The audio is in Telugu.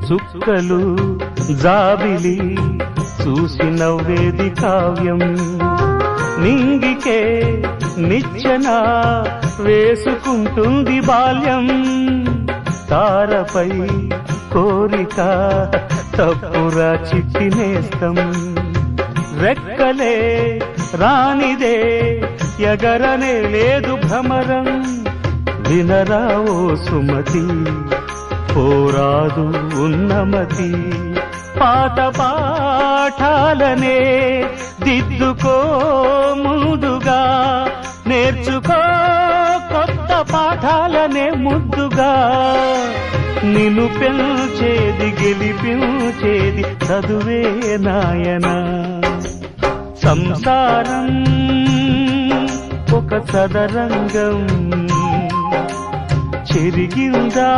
చుక్కలు జాబిలి చూసి నవ్వేది కావ్యం నింగికే నిచ్చెన వేసుకుంటుంది బాల్యం తారపై కోరిక తప్పురా చిట్టినేస్తం రెక్కలే రానిదే ఎగరనే లేదు భ్రమరం వినరా ఓ సుమతి పోరాదు ఉన్నమతి పాత పాఠాలనే దిద్దుకో ముందుగా నేర్చుకో కొత్త పాఠాలనే ముద్దుగా నిన్ను పెంచేది గెలిపించేది చదువే నాయనా సంసారం ఒక సదరంగం చెరిగిందా